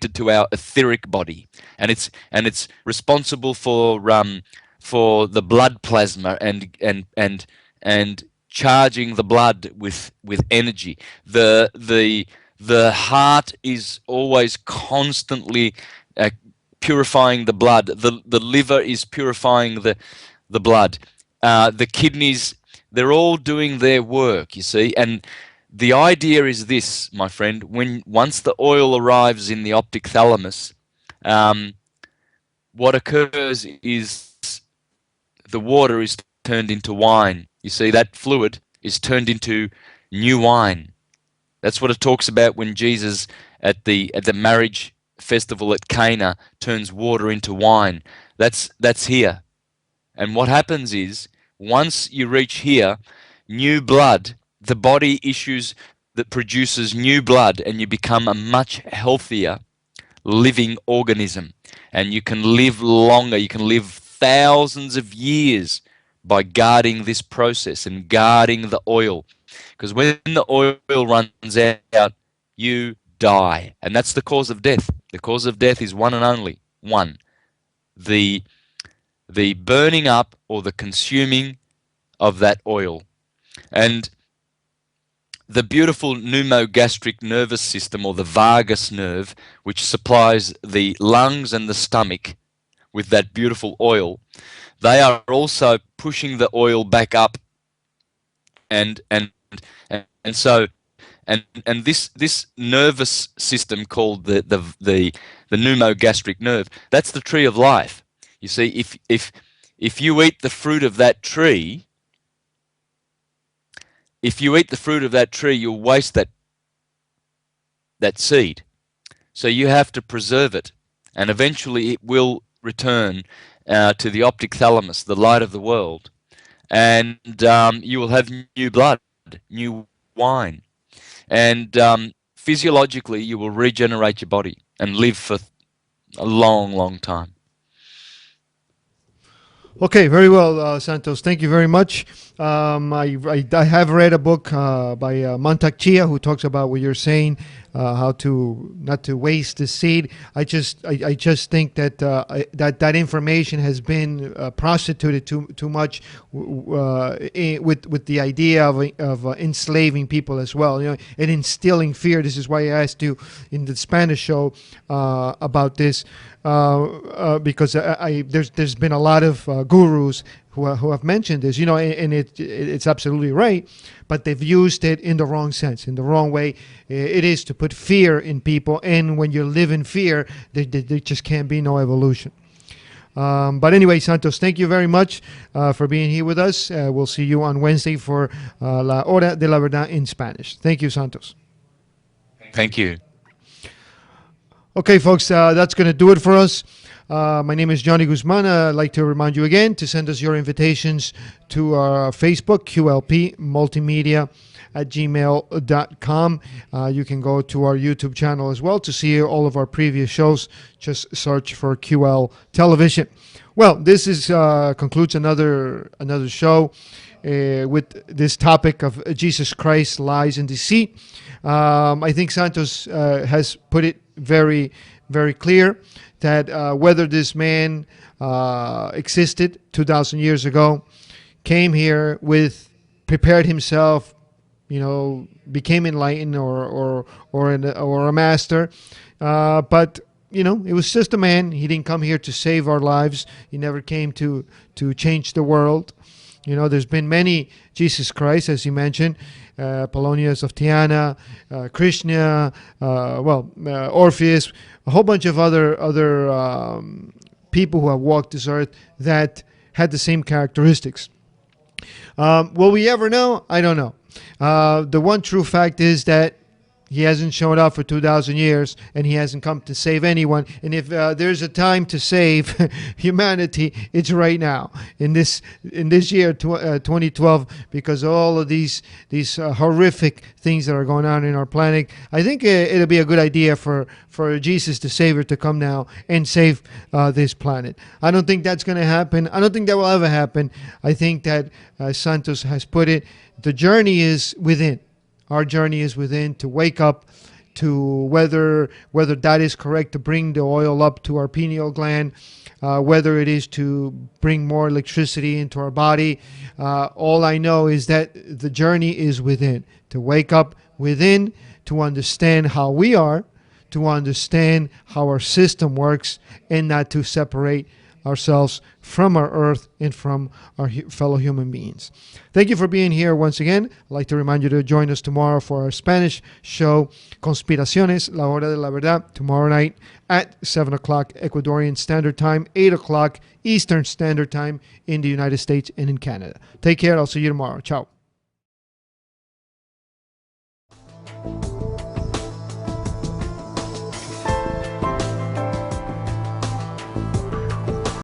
to our etheric body, and it's responsible for the blood plasma and charging the blood with energy. The heart is always constantly uh, purifying the blood. The liver is purifying the blood. The kidneys, they're all doing their work, you see. And the idea is this, my friend: when once the oil arrives in the optic thalamus, um, what occurs is the water is turned into wine. You see, that fluid is turned into new wine. That's what it talks about when Jesus at the marriage festival at Cana turns water into wine. That's here. And what happens is, once you reach here, new blood, the body issues that produces new blood, and you become a much healthier living organism. And you can live longer, you can live thousands of years by guarding this process and guarding the oil. Because when the oil runs out, you die. And that's the cause of death. The cause of death is one and only one: the burning up or the consuming of that oil. And the beautiful pneumogastric nervous system, or the vagus nerve, which supplies the lungs and the stomach with that beautiful oil, they are also pushing the oil back up, and and and so this nervous system called the pneumogastric nerve, that's the tree of life. You see, if you eat the fruit of that tree, you'll waste that seed. So you have to preserve it, and eventually it will return to the optic thalamus, the light of the world, and you will have new blood, new wine, and physiologically you will regenerate your body and live for a long, long time. Okay, very well, Santos. Thank you very much. I have read a book by Mantak Chia, who talks about what you're saying, how to not to waste the seed. I just think that that information has been prostituted too much with the idea of enslaving people as well, and instilling fear. This is why I asked you in the Spanish show about this. Because there's been a lot of gurus who have mentioned this, and it's absolutely right, but they've used it in the wrong sense, in the wrong way. It is to put fear in people, and when you live in fear, there just can't be no evolution. But anyway, Santos, thank you very much for being here with us. We'll see you on Wednesday for La Hora de la Verdad in Spanish. Thank you, Santos. Thank you. Okay, folks, that's going to do it for us. My name is Johnny Guzman. I'd like to remind you again to send us your invitations to our Facebook, QLP Multimedia at gmail.com. You can go to our YouTube channel as well to see all of our previous shows. Just search for QL Television. Well, this concludes another show with this topic of Jesus Christ, lies, and deceit. I think Santos has put it very, very clear that whether this man existed 2,000 years ago, came here prepared himself, became enlightened or a master, but it was just a man. He didn't come here to save our lives. He never came to change the world. There's been many Jesus Christ, as you mentioned, Polonius of Tyana, Krishna, Orpheus, a whole bunch of other people who have walked this earth that had the same characteristics. Will we ever know? I don't know. The one true fact is that he hasn't shown up for 2,000 years, and he hasn't come to save anyone. And if there's a time to save humanity, it's right now, in this year, 2012, because of all of these horrific things that are going on in our planet. I think it'll be a good idea for Jesus the Savior to come now and save this planet. I don't think that's going to happen. I don't think that will ever happen. I think that, Santos has put it, the journey is within. Our journey is within, to wake up, to whether that is correct to bring the oil up to our pineal gland, whether it is to bring more electricity into our body. All I know is that the journey is within, to wake up within, to understand how we are, to understand how our system works, and not to separate ourselves from our earth and from our fellow human beings. Thank you for being here once again. I'd like to remind you to join us tomorrow for our Spanish show, Conspiraciones, La Hora de la Verdad, tomorrow night at 7 o'clock Ecuadorian Standard Time, 8 o'clock Eastern Standard Time in the United States and in Canada. Take care. I'll see you tomorrow. Ciao.